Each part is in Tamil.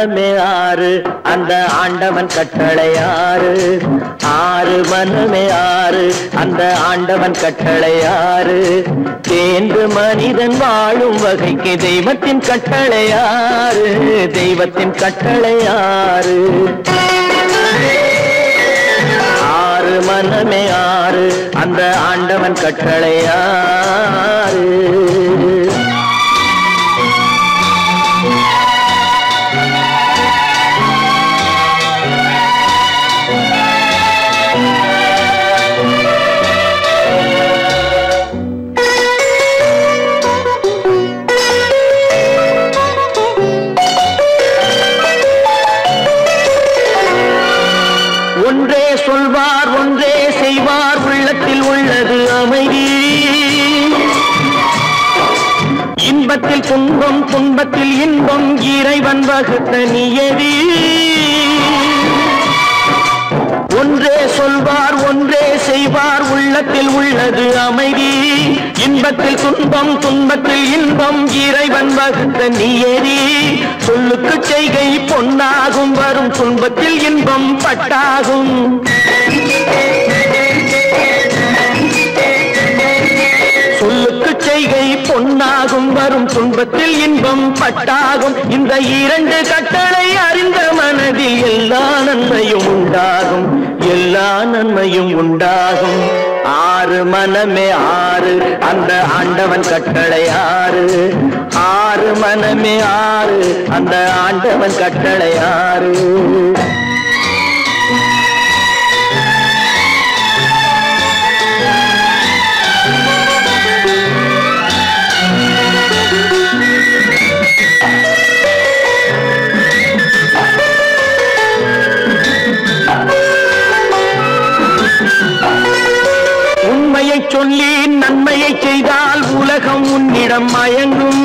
மனமே ஆறு அந்த ஆண்டவன் கட்டளை ஆறு ஆறு மனமே ஆறு அந்த ஆண்டவன் கட்டளை ஆறு தேர்ந்து மனிதன் வாழும் வகைக்கு தெய்வத்தின் கட்டளை ஆறு தெய்வத்தின் கட்டளை ஆறு ஆறு மனமே ஆறு அந்த ஆண்டவன் கட்டளை ஆறு ஒன்றே சொல்வார் ஒன்றே செய்வார் உள்ளத்தில் உள்ளது அமைதி இன்பத்தில் துன்பம் துன்பத்தில் இன்பம் இறைவன் வகுத்த நியதி ஒன்றே சொல்வார் ஒன்றே செய்வார் உள்ளத்தில் உள்ளது அமைதி இன்பத்தில் துன்பம் துன்பத்தில் இன்பம் இறைவன் வகுத்த நியதி சொல்லுக்கு செய்கை பொன்னாகும் வரும் துன்பத்தில் இன்பம் பட்டாகும் சொல்லுக்கு செய்கை பொன்னாகும் வரும் துன்பத்தில் இன்பம் பட்டாகும் இந்த இரண்டு கட்டளை அறிந்த மனதில் எல்லா நன்மையும் உண்டாகும் எல்லா நன்மையும் உண்டாகும் ஆறு மனமே ஆறு அந்த ஆண்டவன் கட்டளை ஆறு ஆறு மனமே ஆறு அந்த ஆண்டவன் கட்டளை ஆறு உண்மையை சொல்லி நன்மையை செய்தால் உலகம் உன்னிடம் மயங்கும்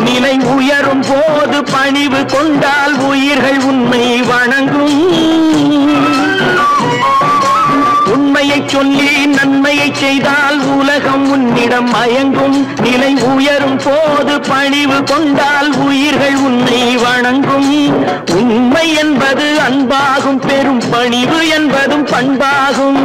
நிலை உயரும் போது பணிவு கொண்டால் உயிர்கள் உன்னை வணங்கும் உண்மையை சொல்லி நன்மையை செய்தால் உலகம் உன்னிடம் மயங்கும் நிலை உயரும் போது பணிவு கொண்டால் உயிர்கள் உன்னை வணங்கும் உண்மை என்பது அன்பாகும் பெரும் பணிவு என்பதும் பண்பாகும்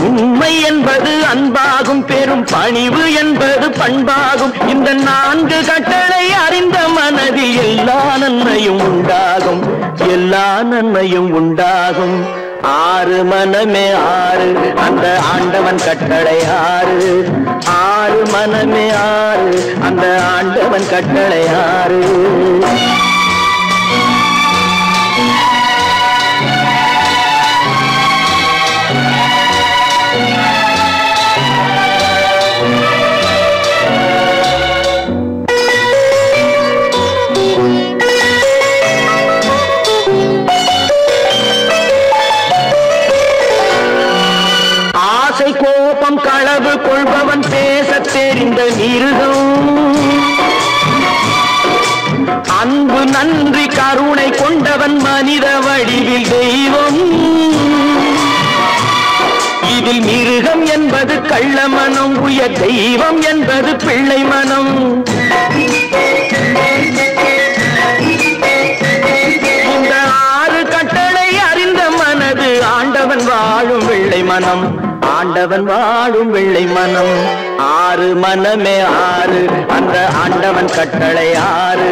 உண்மை என்பது அன்பாகும் பெரும் பணிவு என்பது பண்பாகும் இந்த நான்கு கட்டளை அறிந்த மனதில் எல்லா நன்மையும் உண்டாகும் எல்லா நன்மையும் உண்டாகும் ஆறு மனமே ஆறு அந்த ஆண்டவன் கட்டளை ஆறு ஆறு மனமே ஆறு அந்த ஆண்டவன் கட்டளை ஆறு கோபம் களவு கொள்பவன் பேசத் தெரிந்த மிருகம் அன்பு நன்றி கருணை கொண்டவன் மனித வடிவில் தெய்வம் இதில் மிருகம் என்பது கள்ள மனம் உயர் தெய்வம் என்பது பிள்ளை மனம் இந்த ஆறு கட்டளை அறிந்த மனது ஆண்டவன் வாழும் வெள்ளை மனம் ஆண்டவன் வாழும் வெள்ளை மனம் ஆறு மனமே ஆறு அந்த ஆண்டவன் கட்டளை ஆறு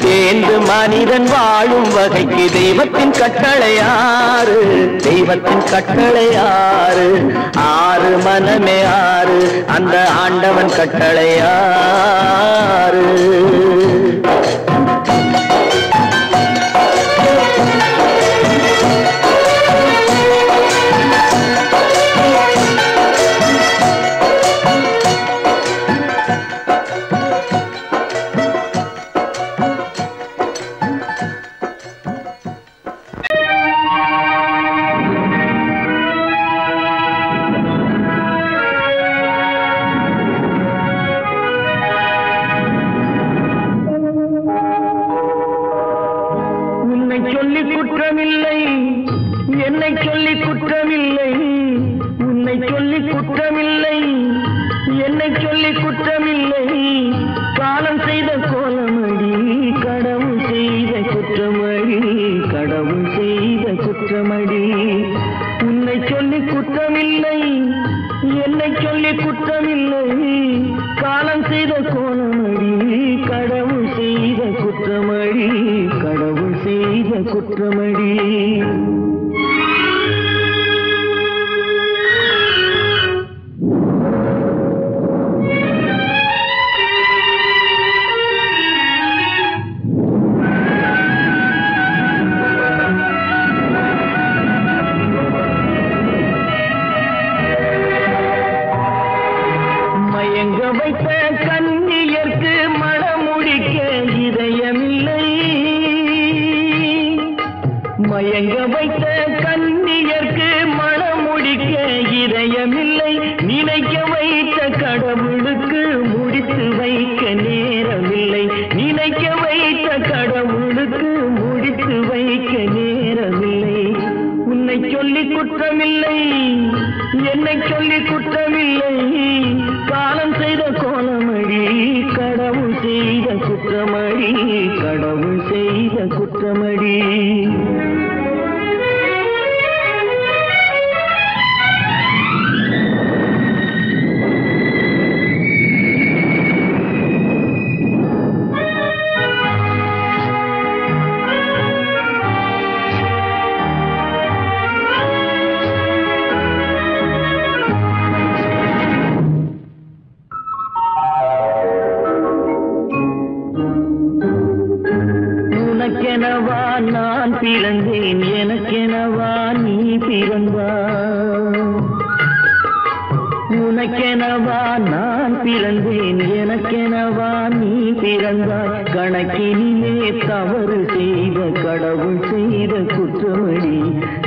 தேர்ந்து மனிதன் வாழும் வகைக்கு தெய்வத்தின் கட்டளை ஆறு தெய்வத்தின் கட்டளை ஆறு ஆறு மனமே ஆறு அந்த ஆண்டவன் கட்டளை ஆறு மயங்க வைத்த கன்னியர்க்கு மனம் முடிக்க இதயமில்லை, நினைக்க வைத்த கடவுளுக்கு முடித்து வைக்க நேரமில்லை, நினைக்க வைத்த கடவுளுக்கு முடித்து வைக்க நேரமில்லை. உன்னை சொல்லி குற்றமில்லை, என்னை சொல்லி குற்றமில்லை, காலம் செய்த கோலமடி, கடவுள் செய்த குற்றமடி, கடவுள் செய்த குற்றமடி. உனக்கெனவா நான் பிறந்தேன், எனக்கெனவா நீ பிறந்தாய். உனக்கெனவா நான் பிறந்தேன், எனக்கெனவா நீ பிறந்தாய். கணக்கினிலே தவறு செய்த கடவுள் செய்த குற்றமடி,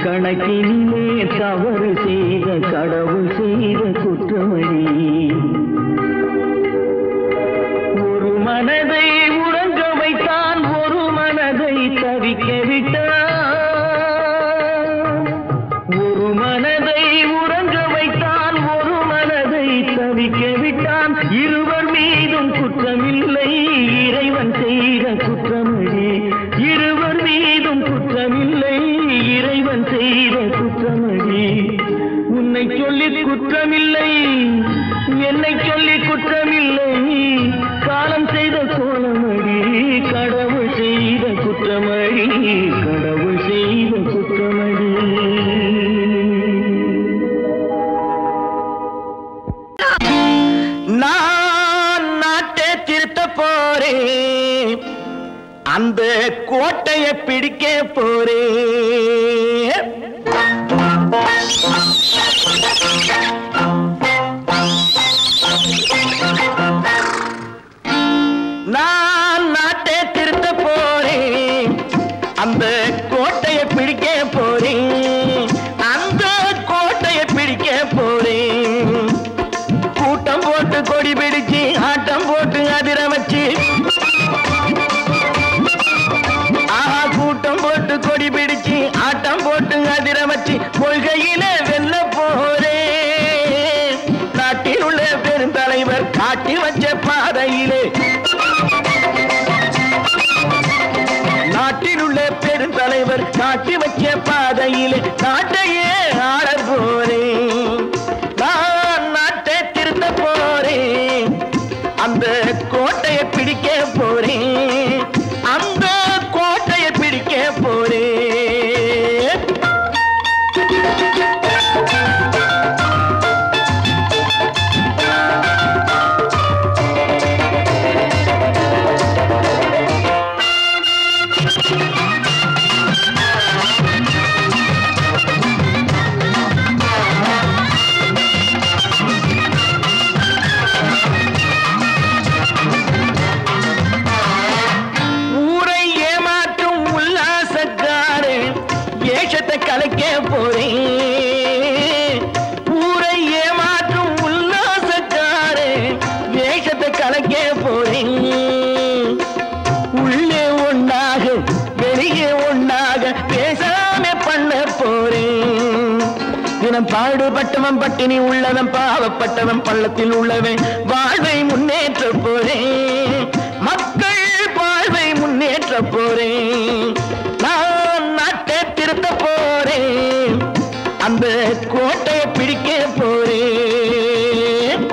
கணக்கினிலே தவறு செய்த கடவுள் செய்த குற்றமடி. ஒரு மனதை உறங்க வைத்தான், ஒரு மனதை தவிக்க விட்டான். ஒரு மனதை உறங்க வைத்தான், ஒரு மனதை தவிக்க விட்டான். இருவர் மீதும் குற்றமில்லை, இறைவன் செய்த குற்றமடி. இருவர் மீதும் குற்றமில்லை, இறைவன் செய்த குற்றமடி. உன்னை சொல்லி குற்றமில்லை, என்னை சொல்லி குற்றமில்லை, காலம் செய்த கோலமடி, கடவுள் செய்த குற்றமடி, கடவுள் செய்த குற்றமடி. நான் நாட்டை திருத்த போறேன், அந்த கோட்டையை பிடிக்க போறேன். நான் நாட்டை திருத்த போறேன், அந்த கோட்டையை பிடிக்க போறேன், அந்த கோட்டையை பிடிக்க போறேன். கூட்டம் போட்டு கொடி பிடிச்சு ஆட்டம் போட்டு அதிர வச்சு, கூட்டம் போட்டு கொடி பிடிச்சு ஆட்டம் போட்டு அதிர வச்சு கொள்கையில வெல்ல போறேன். நாட்டில் உள்ள பெருந்தலைவர் காட்டி வச்ச பாதையிலே, நாட்டில் உள்ள பெருந்தலைவர் காட்டி வச்ச பாதையிலே நாட்டையே ஆள போறேன். நான் நாட்டை திருத்த போறேன், அந்த கோட்டையை பிடிக்க போறேன், அந்த கோட்டையை பிடிக்க போறேன். கலைக்க போறேன், ஊரை ஏமாற்றும் உல்லாசக்காரே வேஷத்தை கலைக்க போறேன். உள்ளே ஒன்னாக வெளியே ஒன்னாக பேசாம பண்ண போறேன். தினம் பாடுபட்டவன் பட்டினி உள்ளவன், பாவப்பட்டவன் பள்ளத்தில் உள்ளவன் வாழ்வை முன்னேற்ற போறேன், மக்கள் வாழ்வை முன்னேற்ற போறேன். நான் நாட்டை திருத்த போறேன், அந்த கோட்டையை பிடிக்க போறேன்.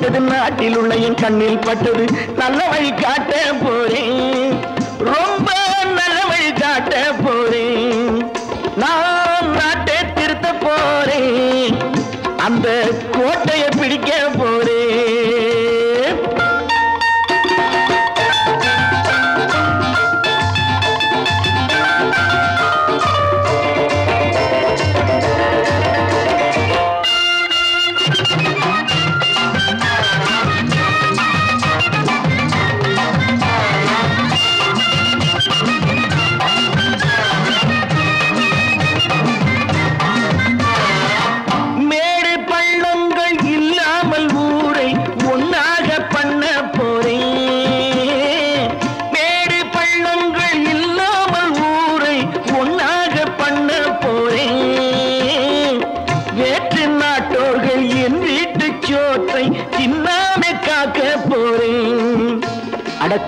கேட்டது நாட்டில் உள்ள என் கண்ணில் பட்டது நல்ல வழி காட்ட போறேன் ரொம்ப நல்ல வழி காட்ட போறேன் நான் நாட்டை திருத்த போறேன் அந்த கோட்டையை பிடிக்க போறேன்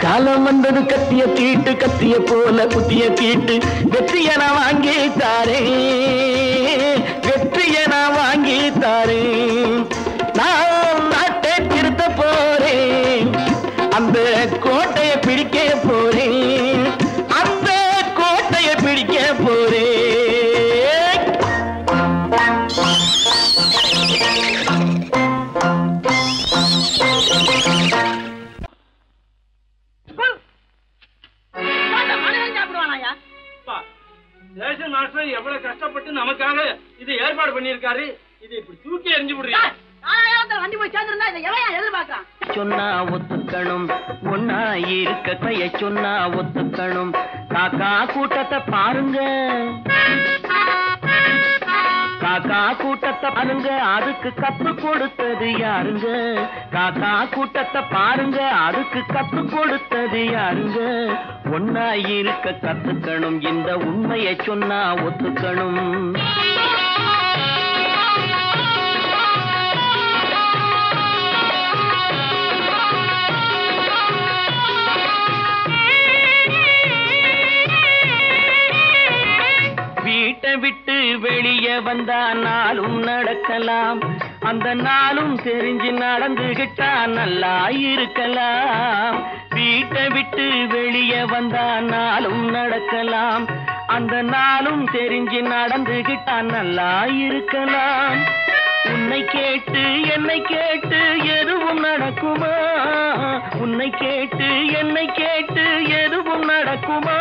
காலம் வந்தது கத்திய தீட்டு கத்திய போல குத்திய தீட்டு வெற்றியை நான் வாங்கி தாரேன் வெற்றியை நான் வாங்கி தாரேன் நான் நாட்டை திருத்த போறேன் அந்த கோட்டையை பிடிக்க போறேன் அந்த கோட்டையை பிடிக்க போறேன் எவ்வளவு கஷ்டப்பட்டு நமக்காக இது ஏற்பாடு பண்ணிருக்காரு இது இப்படி தூக்கி எறிஞ்சு விடுறீங்க சொன்னா ஒத்துக்கணும் ஒன்னா இருக்க கைய சொன்னா ஒத்துக்கணும் காக்கா கூட்டத்தை பாருங்க காக்கா கூட்டத்தை பாருங்க அதுக்கு கத்து கொடுத்தது யாருங்க காக்கா கூட்டத்தை பாருங்க அதுக்கு கத்து கொடுத்தது யாருங்க ஒன்னா இருக்க கத்துக்கணும் இந்த உண்மையை சொன்னா ஒத்துக்கணும் வீட்டை விட்டு வெளியே வந்தா நாளும் நடக்கலாம் அந்த நாளும் தெரிஞ்சு நடந்துகிட்டா நல்லா இருக்கலாம் வீட்டை விட்டு வெளியே வந்தா நாளும் நடக்கலாம் அந்த நாளும் தெரிஞ்சு நடந்துகிட்டா நல்லா இருக்கலாம் உன்னை கேட்டு என்னை கேட்டு எதுவும் நடக்குமா உன்னை கேட்டு என்னை கேட்டு எதுவும் நடக்குமா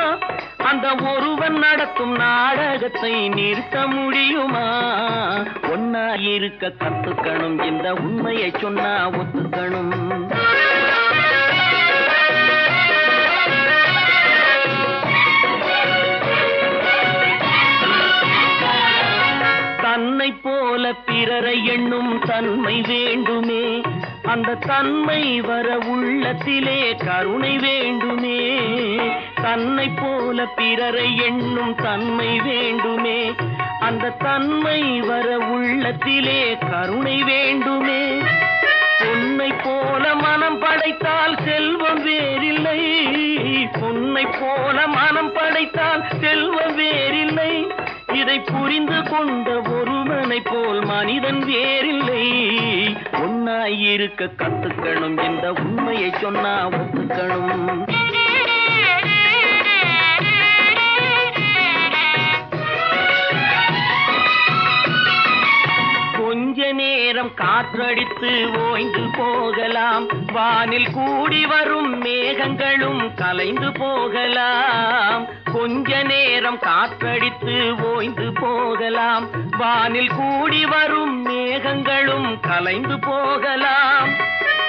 அந்த ஒருவன் நடத்தும் நாடகத்தை நிறுத்த முடியுமா ஒன்னா இருக்க கத்துக்கணும் இந்த உண்மையை சொன்னா ஒத்துக்கணும் தன்னை போல பிறரை எண்ணும் தன்மை வேண்டுமே அந்த தன்மை வர உள்ளத்திலே கருணை வேண்டுமே தன்னை போல பிறரை எண்ணும் தன்மை வேண்டுமே அந்த தன்மை வர உள்ளத்திலே கருணை வேண்டுமே பொன்னை போல மனம் படைத்தால் செல்வம் வேறில்லை பொன்னை போல மனம் படைத்தால் செல்வம் வேறில்லை இதை புரிந்து கொண்ட ஒருவனை போல் மனிதன் வேறில்லை ஒன்னாயிருக்க கத்துக்கணும் இந்த உண்மையை சொன்னா ஒத்துக்கணும் கொஞ்ச நேரம் காற்றடித்து ஓய்ந்து போகலாம் வானில் கூடி வரும் மேகங்களும் கலைந்து போகலாம் கொஞ்ச நேரம் காற்றடித்து ஓய்ந்து போகலாம் வானில் கூடி வரும் மேகங்களும் கலைந்து போகலாம்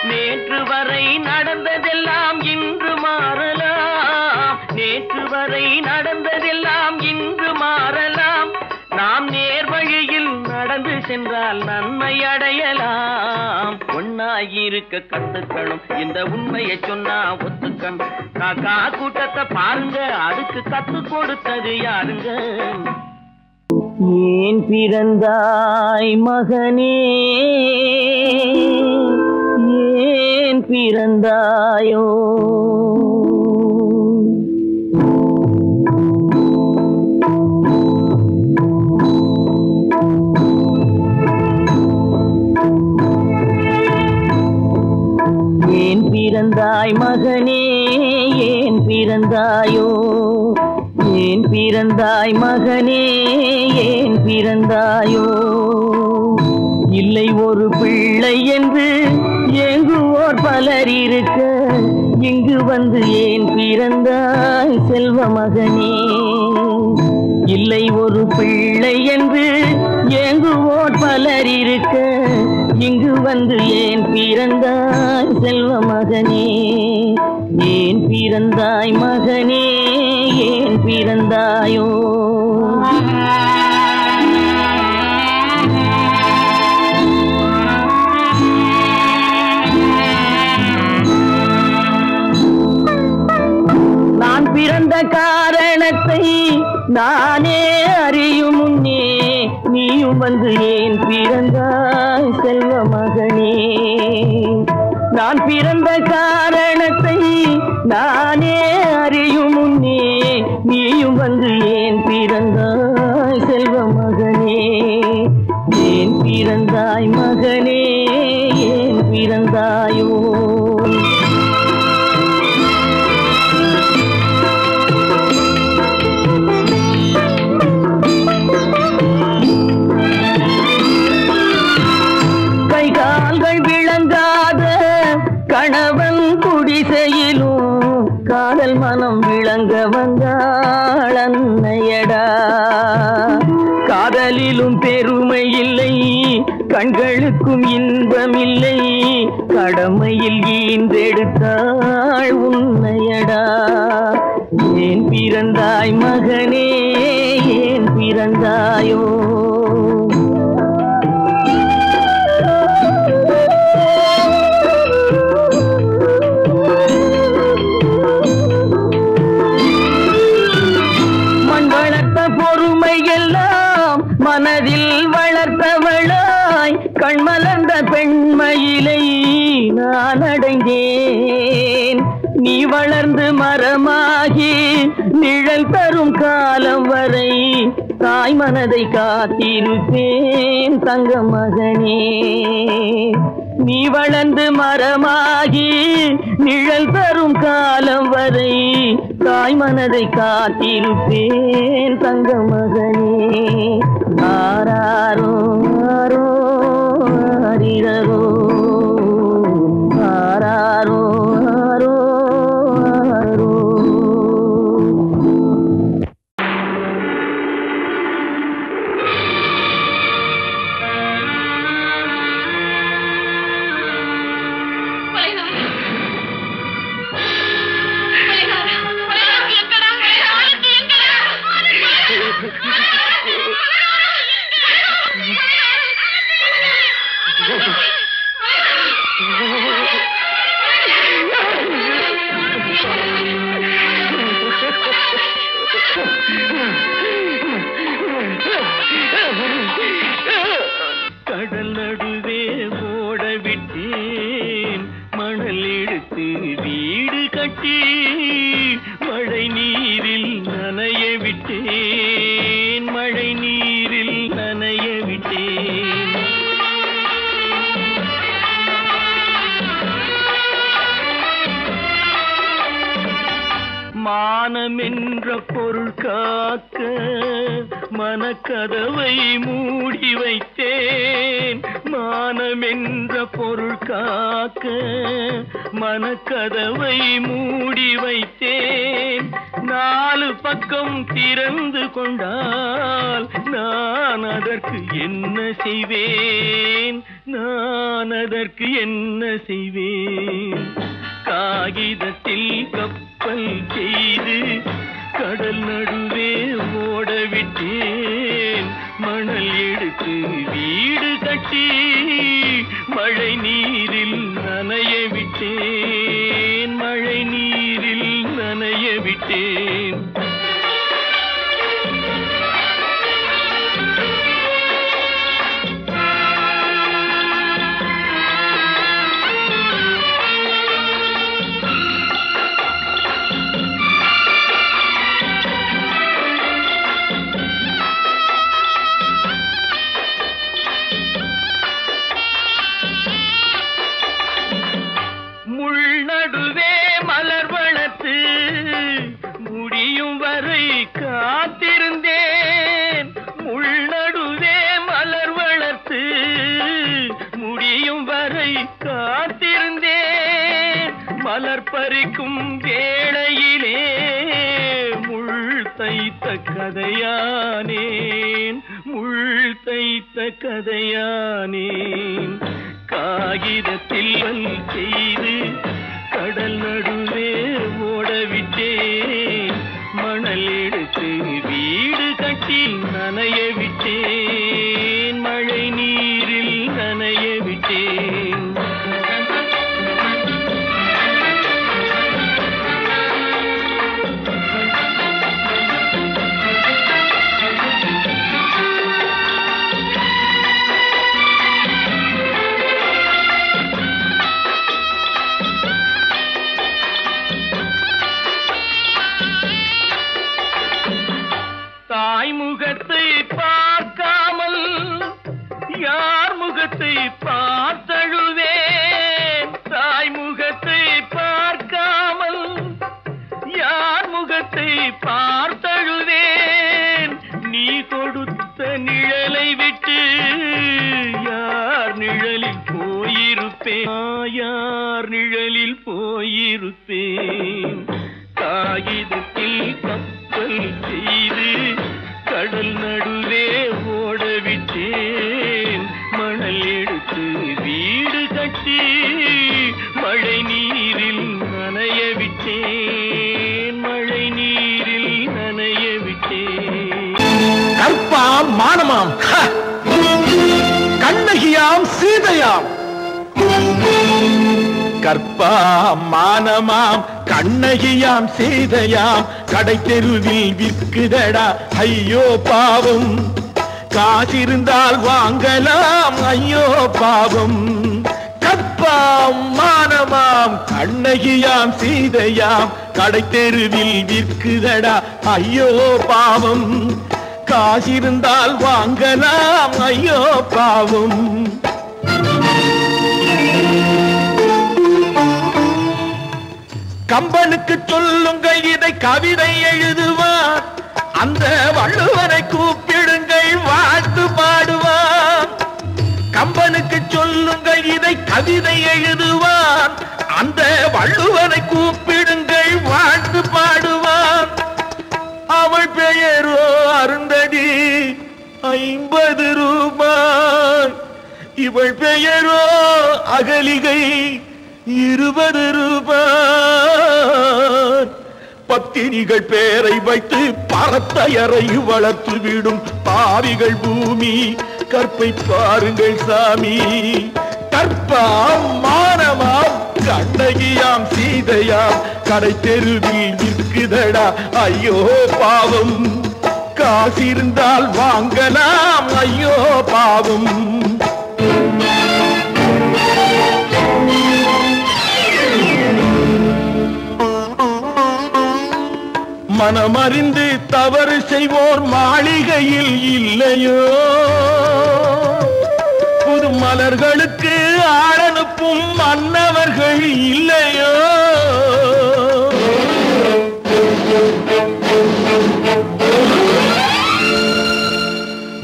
நேற்று வரை நடந்ததெல்லாம் இன்று மாறலாம் நேற்று வரை நடந்ததெல்லாம் இன்று மாறலாம் நாம் நேர்வழியில் நடந்து சென்றால் நன்மை அடையலாம் ஒன்னாயிருக்க கத்துக்கணும் இந்த உண்மையை சொன்னா ஒத்துக்கணும் காக்கா கூட்டத்தை பாருங்க அதுக்கு கத்து கொடுத்தது யாருங்க ஏன் பிறந்தாய் மகனே ஏன் பிறந்தாயோ பிறந்தாய் மகனே ஏன் பிறந்தாயோ ஏன் பிறந்தாய் மகனே ஏன் பிறந்தாயோ இல்லை ஒரு பிள்ளை என்று ஏங்குவோர் பலர் இருக்க இங்கு வந்து ஏன் பிறந்தாய் செல்வ மகனே இல்லை ஒரு பிள்ளை என்று ஏங்குவோர் பலர் இருக்க இங்கு வந்து ஏன் பிறந்தாய் செல்வ மகனே ஏன் பிறந்தாய் மகனே ஏன் பிறந்தாயோ நான் பிறந்த காரணத்தை நானே அறியும் முன்னே நீயும் வந்து ஏன் பிறந்தாய் செல்வ மகனே நான் பிறந்த காரணத்தை நானே அறியும் முன்னே நீயும் வந்து ஏன் பிறந்தாய் செல்வ மகனே ஏன் பிறந்தாய் மகனே ஏன் பிறந்தாயோ கணவன் குடிசையிலும் காதல் மனம் விளங்க வந்தாள் அன்னையடா காதலிலும் பெருமை இல்லை கண்களுக்கும் இன்பமில்லை கடமையில் ஈன்றெடுத்தாள் உன்னையடா ஏன் பிறந்தாய் மகனே ஏன் பிறந்தாயோ மனதில் வளர்த்தவளாய் கண்மலர்ந்த பெண்மயிலை நான் அடைந்தேன் நீ வளர்ந்து மரமாகி நிழல் தரும் காலம் வரை தாய் மனதை காத்திருப்பேன் தங்க மகனே நீ வளர்ந்து மரமாகி நிழல் தரும் காலம் வரை தாய் மனதை காத்திருப்பேன் தங்க மகனே ஆராரோ ஆரோ ஆரிரரோ ஆராரோ ஆரோ ஆரோ கடல் நடுவே ஓட விட்டேன் மணல் எடுத்து வீடு கட்டி மழை நீரில் நனைய விட்டேன் மழை நீரில் நனைய விட்டேன் மானம் என்ற பொருள் காக்க மனக்கதவை மூடி வைத்தேன் மானம் என்ற பொருள் காக்க மனக்கதவை மூடி வைத்தேன் நாலு பக்கம் திறந்து கொண்டால் நான் அதற்கு என்ன செய்வேன் நான் அதற்கு என்ன செய்வேன் காகிதத்தில் கப்பல் செய்து கடல் நடுவே ஓட விட்டேன் மணல் எடுத்து வீடு கட்டி மழை நீரில் நனைய விட்டேன் மழை நீரில் நனைய விட்டேன் நடுவே தைத்த கதையானேன் முள் தைத்த கதையானேன் காகிதத்தில் செய்து கடல் நடுவே ஓடவிட்டேன் மணல் எடுத்து வீடு கட்டி நனைய விட்டேன் மழை நீரில் நனைய விட்டேன் முகத்தை பார்க்காமல் யார் முகத்தை பார்த்தழுவேன் தாய் முகத்தை பார்க்காமல் யார் முகத்தை பார்த்தழுவேன் நீ கொடுத்த நிழலை விட்டு யார் நிழலில் போயிருப்பேன் யார் நிழலில் போயிருப்பேன் காகிதத்தில் கப்பல் செய்து கடல் நடுவே ஓடவிட்டேன் மணல் எடுத்து வீடு கட்டி மழை நீரில் நனைய விட்டேன் மழை நீரில் நனைய விட்டேன் கற்பாம் மானமாம் கண்ணகியாம் சீதையாம் கற்பாம் மானமாம் கண்ணகியாம் சீதையாம் கடை தெருவில் விற்குதடா ஐயோ பாவம் காசிருந்தால் வாங்கலாம் ஐயோ பாவம் கற்பாம் மானமாம் கண்ணகியாம் சீதையாம் கடை தெருவில் விற்குதடா ஐயோ பாவம் காசிருந்தால் வாங்கலாம் ஐயோ பாவம் கம்பனுக்கு சொல்லுங்கள் இதை கவிதை எழுதுவார் அந்த வள்ளுவரை கூப்பிடுங்கள் வாழ்த்து பாடுவார் கம்பனுக்கு சொல்லுங்கள் இதை கவிதை எழுதுவார் அந்த வள்ளுவரை கூப்பிடுங்கள் வாழ்த்து பாடுவார் அவள் பெயரோ அருந்ததி 50 ரூபாய் இவள் பெயரோ அகலிகை 20 ரூபாய் பத்தினிகள் பேரை வைத்து பரத்தையரை வளர்த்து விடும் பாவிகள் பூமி கற்பை பாருங்கள் சாமி கற்பாம் மானமாம் கண்ணகியாம் சீதையாம் கடை தெருவில் விற்குதடா ஐயோ பாவம் காசிருந்தால் வாங்கலாம் ஐயோ பாவம் மனமறிந்து தவறு செய்வோர் மாளிகையில் இல்லையோ புது மலர்களுக்கு ஆளனுப்பும் மன்னவர்கள் இல்லையோ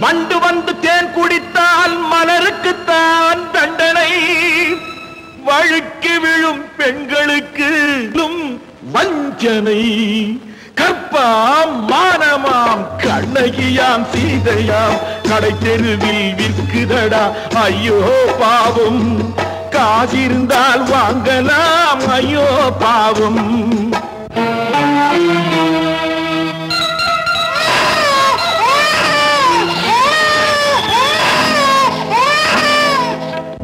வண்டு வந்து தேன் குடித்தால் மலருக்குத்தான் தண்டனை வழுக்கி விழும் பெண்களுக்கு வஞ்சனை கற்பாம் மானமாம் கண்ணகியாம் சீதையாம் கடை தெருவில் விற்குதடா ஐயோ பாவம் காசிருந்தால் வாங்கலாம் ஐயோ பாவம்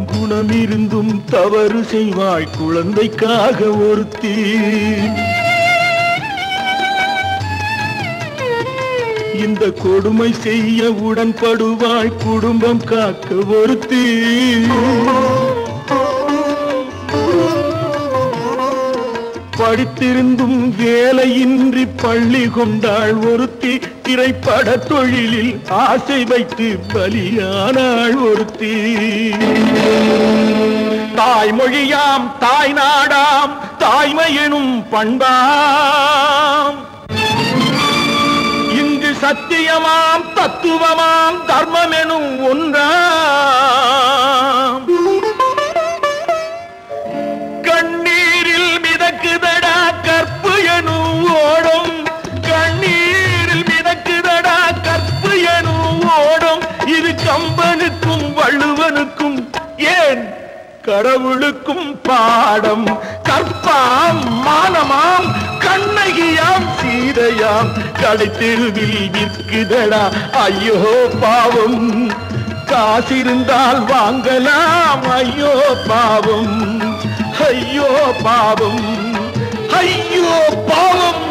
குணமிருந்தும் தவறு செய்வாய் குழந்தைக்காக ஒருத்தி இந்த கொடுமை செய்ய உடன்படுவாய் குடும்பம் காக்க ஒருத்தி படித்திருந்தும் வேலையின்றி பள்ளி கொண்டாள் ஒருத்தி திரைப்பட தொழிலில் ஆசை வைத்து பலியானாள் ஒருத்தி தாய்மொழியாம் தாய் நாடாம் தாய்மையெனும் பண்பாம் இங்கு சத்தியமாம் தத்துவமாம் தர்மமெனும் ஒன்றாம் கண்ணீரில் மிதக்குதடா கற்பு எனும் ஓடும் கண்ணீரில் கடவுளுக்கும் பாடம் கற்பாம் மானமாம் கண்ணகியாம் சீதையாம் கடைத்தெருவில் விற்குதடா ஐயோ பாவம் காசிருந்தால் வாங்கலாம் ஐயோ பாவம் ஐயோ பாவம் ஐயோ பாவம்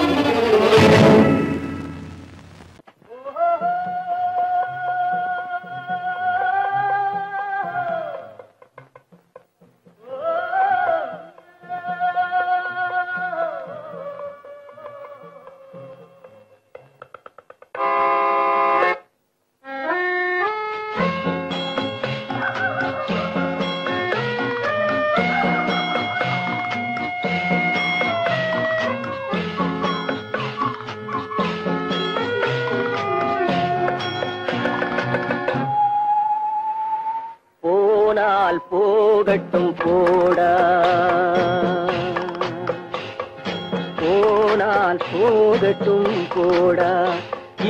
போகட்டும் போடா போனால் போகட்டும் போடா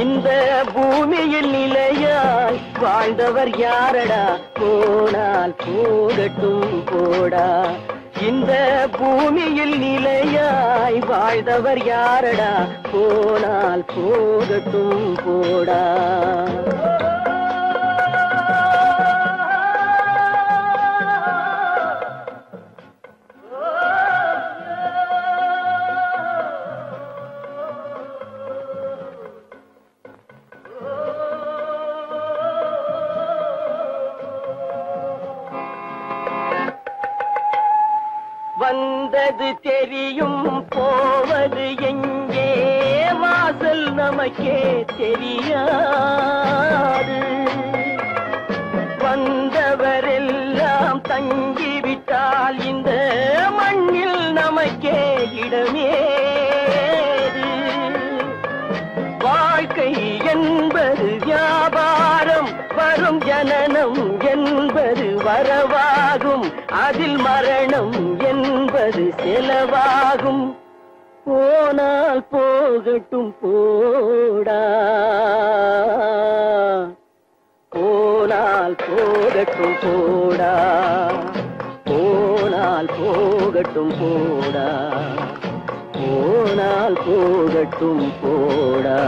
இந்த பூமியில் நிலையாய் வாழ்ந்தவர் யாரடா போனால் போகட்டும் போடா இந்த பூமியில் நிலையாய் வாழ்ந்தவர் யாரடா போனால் போகட்டும் போடா வந்தது தெரியும் போவது எங்கே வாசல் நமக்கே தெரியாது வந்தவரெல்லாம் தங்கிவிட்டால் இந்த மண்ணில் நமக்கே இடமேது வாழ்க்கை என்பது வியாபாரம் வரும் ஜனனம் என்பது வரவாகும் அதில் மரணம் என்பது செலவாகும் போனால் போகட்டும் போடா போனால் போகட்டும் போடா போனால் போகட்டும் போடா போனால் போகட்டும் போடா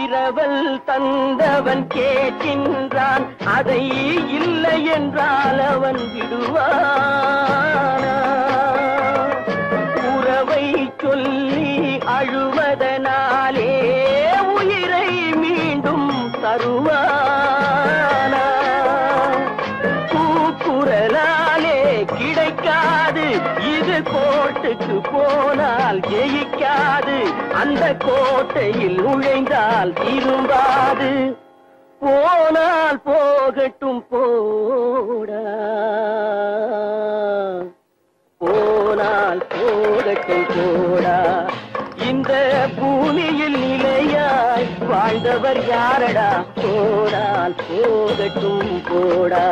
இரவல் தந்தவன் கேட்கின்றான் அதை இல்லை என்றால் அவன் விடுவானா உறவை சொல்லி அழுவதனாலே உயிரை மீண்டும் தருவானா கூக்குரலாலே கிடைக்காது இது கோட்டுக்கு போனால் ஜெயிக்காது அந்த கோட்டையில் நுழைந்தால் திரும்பாது போனால் போகட்டும் போடா போனால் போகட்டும் போடா இந்த பூமியில் நிலையாய் வாழ்ந்தவர் யாரடா போனால் போகட்டும் போடா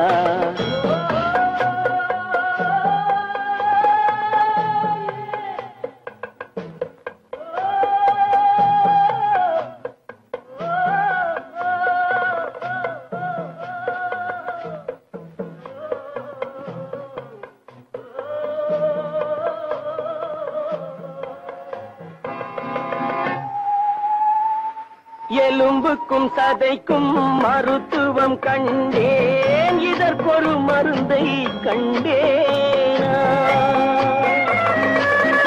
எலும்புக்கும் சதைக்கும் மருத்துவம் கண்டேன் இதற்கொரு மருந்தை கண்டேனா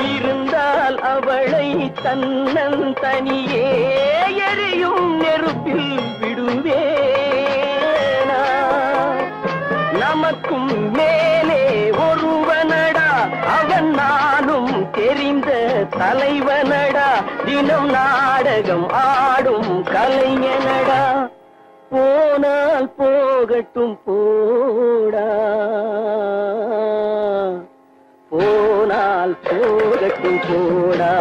இருந்தால் அவளை தன்னந்தனியே எரியும் நெருப்பில் விடுவேனா நமக்கும் மேலே ஒருவனடா அவன் நானும் தெரிந்த தலைவனடா தினம் நாடகம் ஆடும் கலைஞனடா போனால் போகட்டும் போடா போனால் போகட்டும் போடா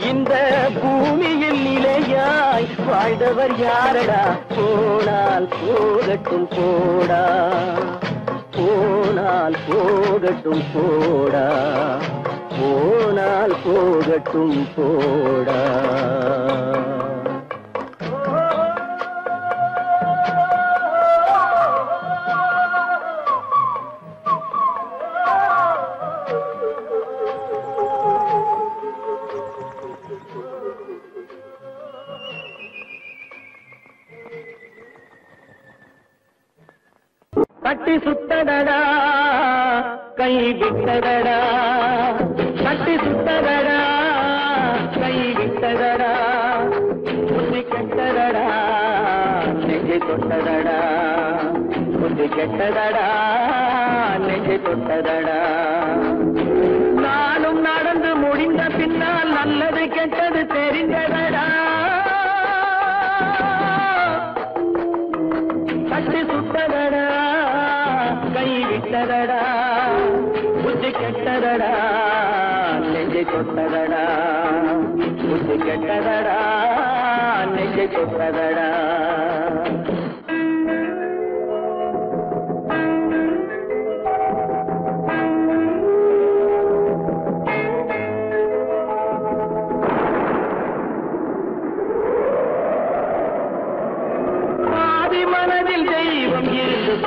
இந்த பூமியில் நிலையாய் வாழ்ந்தவர் யாரடா? போனால் போகட்டும் போடா, போனால் போகட்டும் போடா, போனால் போகட்டும் போடா. கட்டி சுத்தடடா கை விட்டதடா, கட்டி சுத்தடடா கை விட்டதடா, புத்தி கெட்டதடா நெஞ்சை தொட்டதடா, புத்தி கெட்டதடா நெஞ்சை தொட்டதடா. நானும் நடந்து முடிந்த பின்னால் நல்லது கெட்டது தெரிந்ததடா. கட்டி சுத்ததடா கை விட்டதடா, புத்தி கெட்டதடா நெஞ்சை தொட்டதடா, புத்தி கெட்டதடா நெஞ்சை தொட்டதடா.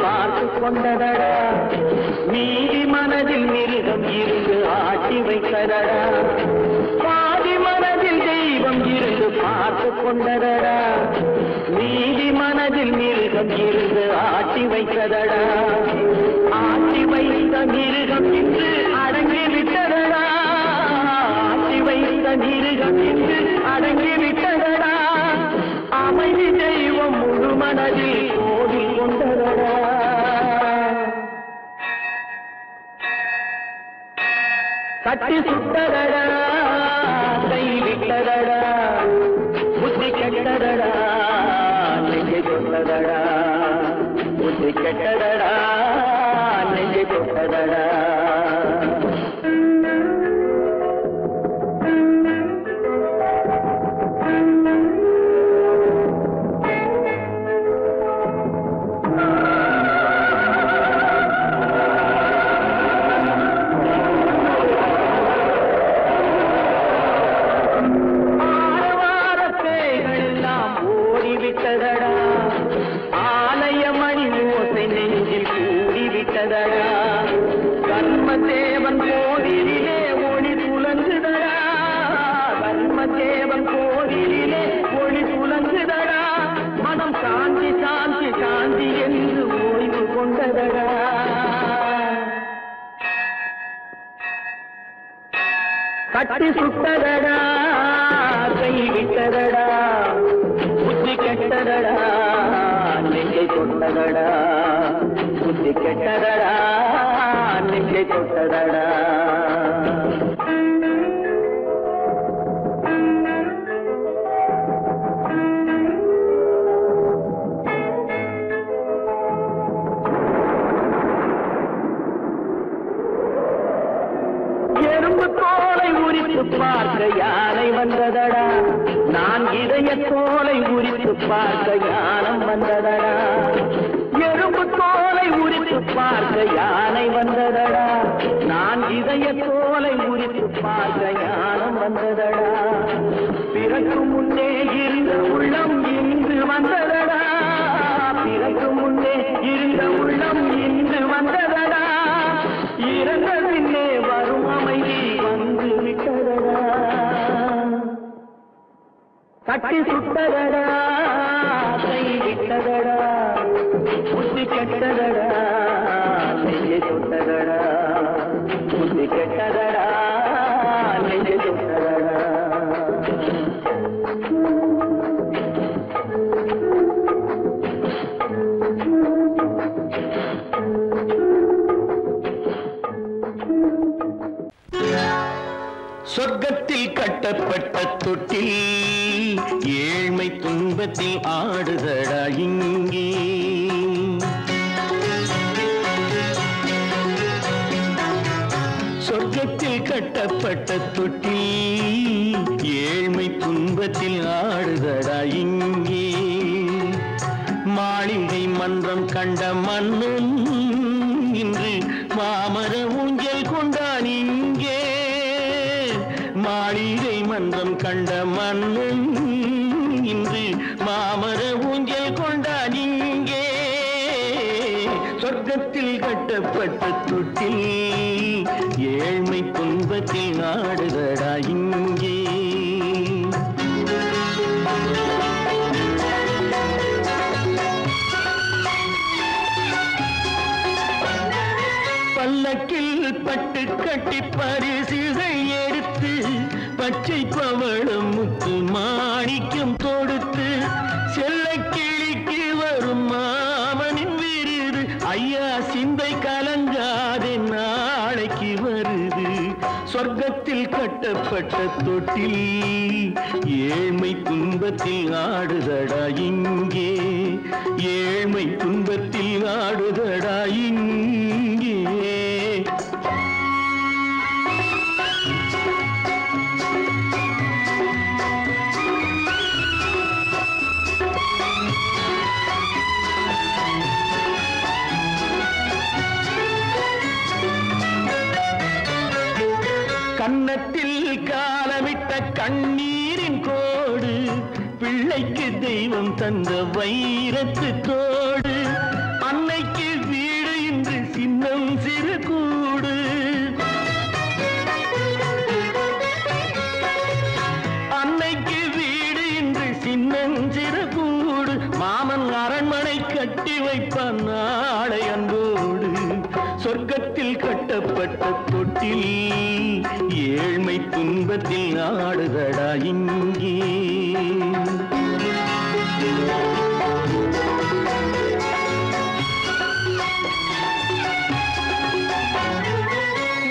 பார்த்து கொண்டதடா, நீதி மனதில் மிருகம் இருந்து ஆட்டி வைத்ததடா. பாதி மனதில் தெய்வம் இருந்து பார்த்து கொண்டதடா, நீதி மனதில் மிருகம் இருந்து ஆட்டி வைத்ததடா. ஆட்டி வைத்த மிருகம் இன்று அடங்கி விட்டதடா, ஆட்டி வைத்த மிருகம் இன்று அடங்கி விட்டதடா. அமைதி தெய்வம் முழு மனதில் கோடி கொண்டதடா. கட்டி சுட்டதடா கை விட்டதடா, புத்தி கெட்டதடா நெஞ்சை தொட்டதடா, புத்தி கெட்டதடா நெஞ்சை தொட்டதடா. ஆலயமணி ஓசை நெஞ்சில் கூடிவிட்டதடா, கர்மதேவன் கோவிலிலே ஒளி துலங்குதடா, கர்மதேவன் கோவிலிலே ஒளி துலங்குதடா. மனம் சாந்தி சாந்தி சாந்தி என்று ஓய்வு கொண்டதடா. கட்டி சுட்டதடா கை விட்டதடா, புத்தி கெட்டதடா நெஞ்சை தொட்டதடா, புத்தி கெட்டதடா நெஞ்சை தொட்டதடா. எறும்பு தோலை உரித்து பார்க்க யானை வந்ததடா, நான் இதய தோலை உரித்து பார்க்க யானம் வந்ததடா. எறும்பு தோலை உரித்து பார்க்க யானை வந்ததடா, நான் இதய தோலை உரித்து பார்க்க யானம் வந்ததடா. பிறகு முன்னே இருந்த உள்ளம் இன்று வந்ததடா, பிறகு முன்னே இருந்த உள்ளம் இன்று வந்ததடா. இறந்த பின்னே வரும் அமைதி வந்து விட்டதடா. கட்டி சுட்டதடா கை விட்டதடா, புத்தி கெட்டதடா நெஞ்சை தொட்டதடா, புத்தி கெட்டதடா நெஞ்சை தொட்டதடா. சொர்க்கத்தில் கட்டப்பட்ட தொட்டில் ஏழ்மை துன்பத்தில் ஆடுதடா இங்கே. சொர்க்கத்தில் சொர்க்கத்தில் கட்டப்பட்ட தொட்டில் ஏழ்மை துன்பத்தில் ஆடுதடா இங்கே. மாளிகை மன்றம் கண்ட மன்னன் இன்று மாமர ஊஞ்சல் கொண்டான் இங்கே. மாளிகை மன்றம் கண்ட மன்னன் இன்று மாமர ஊஞ்சல் கொண்டான் இங்கே. சொர்க்கத்தில் கட்டப்பட்ட தொட்டில் ஏழ்மை துன்பத்தில் ஆடுதடா இங்கே. பல்லக்கில் பட்டு கட்டி பரிசுகள் எடுத்து பச்சை பவளம் முத்து மாணிக்கம் தொடுத்து செல்ல கிளிக்கு வரும் மாமனின் விருது. ஐயா சிந்தை கலங்காதே நாளைக்கு வருது. சொர்க்கத்தில் கட்டப்பட்ட தொட்டில் ஏழ்மை துன்பத்தில் ஆடுதடா இங்கே. ஏழ்மை துன்பத்தில் ஆடுதடா இங்கே. கன்னத்தில் காலமிட்ட கண்ணீரின் கோடு பிள்ளைக்கு தெய்வம் தந்த வைரத்து தோடு. அன்னைக்கு வீடு இன்று சின்னம் சிறு கூடு. அன்னைக்கு வீடு இன்று சின்னம் சிறு கூடு. மாமன் அரண்மனை கட்டி வைப்பான் நாளை அன்போடு. சொர்க்கத்தில் கட்டப்பட்ட தொட்டில் ஏழ்மை துன்பத்தில் ஆடுதடா இங்கே.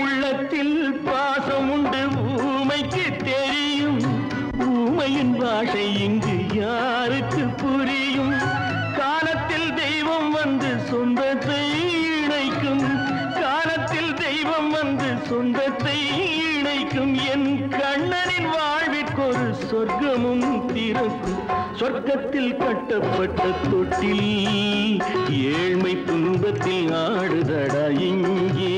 உள்ளத்தில் பாசம் உண்டு ஊமைக்கு தெரியும். ஊமையின் பாஷை இங்கு யாருக்கு புரியும்? காலத்தில் தெய்வம் வந்து சொந்தத்தை இணைக்கும். காலத்தில் தெய்வம் வந்து சொந்தத்தை இணைக்கும். என் கண்ணனின் வாழ்விற்கொரு சொர்க்கமும் திறக்கும். சொர்க்கத்தில் கட்டப்பட்ட தொட்டில் ஏழ்மை துன்பத்தில் ஆடுதடா இங்கே.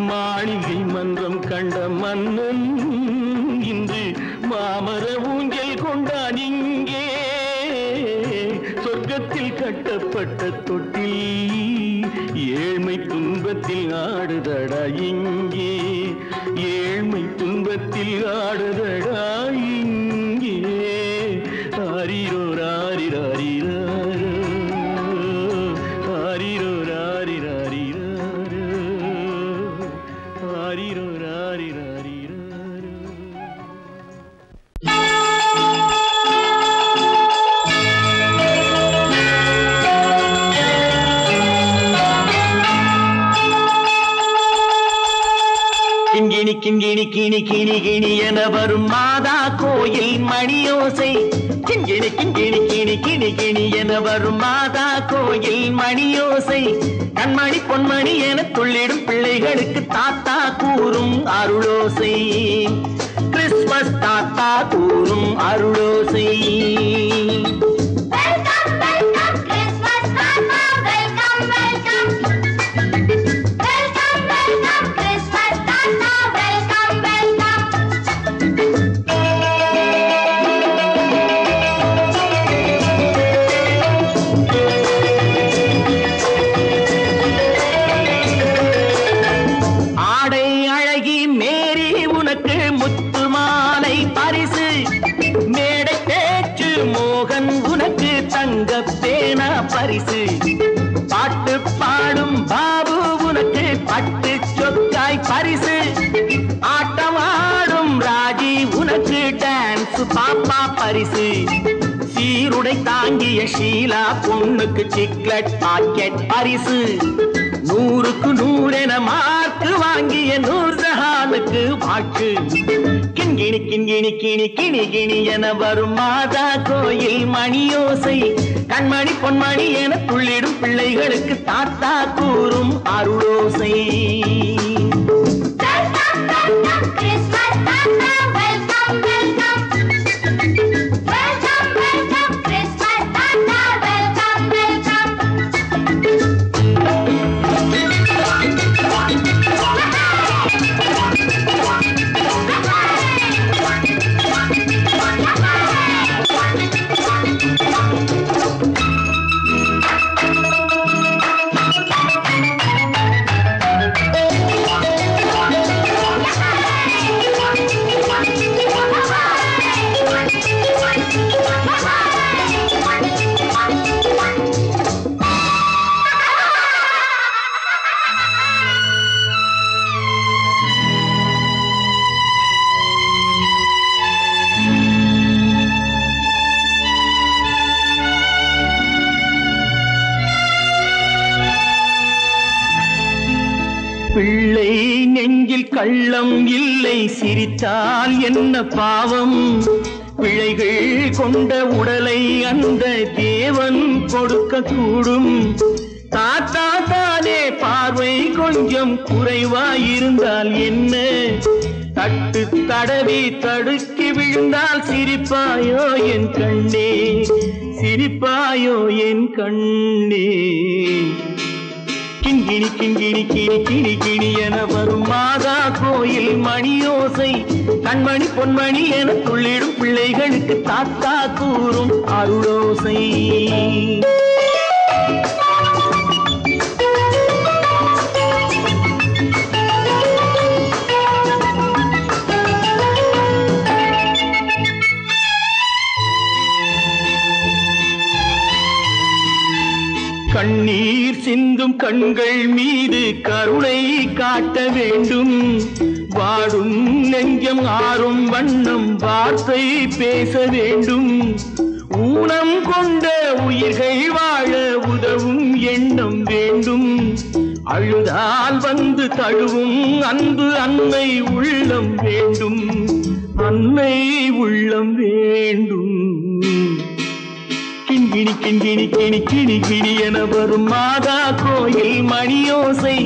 மாளிகை மன்றம் கண்ட மன்னன் இன்று மாமர ஊஞ்சல் கொண்டான் இங்கே. சொர்க்கத்தில் கட்டப்பட்ட தொட்டில் ஏழ்மை துன்பத்தில் ஆடுதடா இங்கே. ஏழ்மை துன்பத்தில் ஆடுதடா இங்கே. ஆரிரோ ராரிராரிராரோ, ஆரிரோ ராரிராரிராரோ, ஆரிரோ ராரிராரிராரோ. கிண்கிணி கிண்கிணி கிணி கிணி கிணி என வரும் மாதா கோயில் மணியோசை. கிண்கிணி கிண்கிணி கிணி கிணி கிணி என வரும் மாதா கோயில் மணியோசை. கண்மணி பொன்மணி என துள்ளிடும் பிள்ளைகளுக்கு தாத்தா கூறும் அருளோசை. கிறிஸ்துமஸ் தாத்தா கூறும் அருளோசை. பரிசு பாட்டு பாடும் பாபு உனக்கு பட்டு சொக்காய் பரிசு. ஆட்டமாடும் ராஜி உனக்கு டான்ஸ் பாப்பா பரிசு. சீருடை தாங்கிய ஷீலா பொண்ணுக்கு சிக்லெட் பாக்கெட் பரிசு. 100க்கு 100 என மார்க்கு வாங்கிய நூர்ஜஹானுக்கு வாக்கு. கிண்கிணி கிண்கிணி கிணி கிணி கிணி என வரும் மாதா கோயில் மணியோசை. கண்மணி பொன்மணி என துள்ளிடும் பிள்ளைகளுக்கு தாத்தா கூறும் அருளோசை. கள்ளம் இல்லை சிரித்தால் என்ன பாவம் பிழைகள் கொண்ட உடலை அந்த தேவன் கொடுக்க கூடும் தாத்தா தானே பார்வை கொஞ்சம் குறைவாயிருந்தால் என்ன தட்டு தடவி தடுக்கி விழுந்தால் சிரிப்பாயோ என் கண்ணே சிரிப்பாயோ என் கண்ணே கிண்கிணி கிண்கிணி கிணி கிணி கிணி என வரும் மாதா கோயில் மணியோசை கண்மணி பொன்மணி என துள்ளிடும் பிள்ளைகளுக்கு தாத்தா கூறும் அருளோசை கண்ணீர் சிந்தும் கண்கள் மீது கருணை காட்ட வேண்டும் வாடும் நெஞ்சம் ஆறும் வண்ணம் வார்த்தை பேச வேண்டும் ஊனம் கொண்ட உயிர்கள் வாழ உதவும் எண்ணம் வேண்டும் அழுதால் வந்து தழுவும் அன்பு அன்னை உள்ளம் வேண்டும் அன்னை உள்ளம் வேண்டும் கிண்கிணி கிண்கிணி கிணி கிணி கிணி என வரும் மாதா கோயில் மணியோசை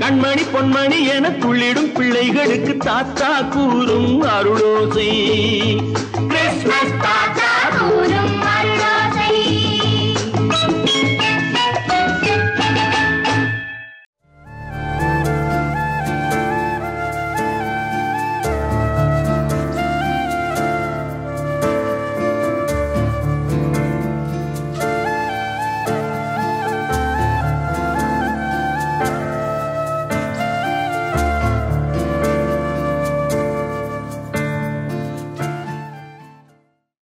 கண்மணி பொன்மணி என துள்ளிடும் பிள்ளைகளுக்கு தாத்தா கூறும் அருளோசை கிறிஸ்மஸ் தாத்தா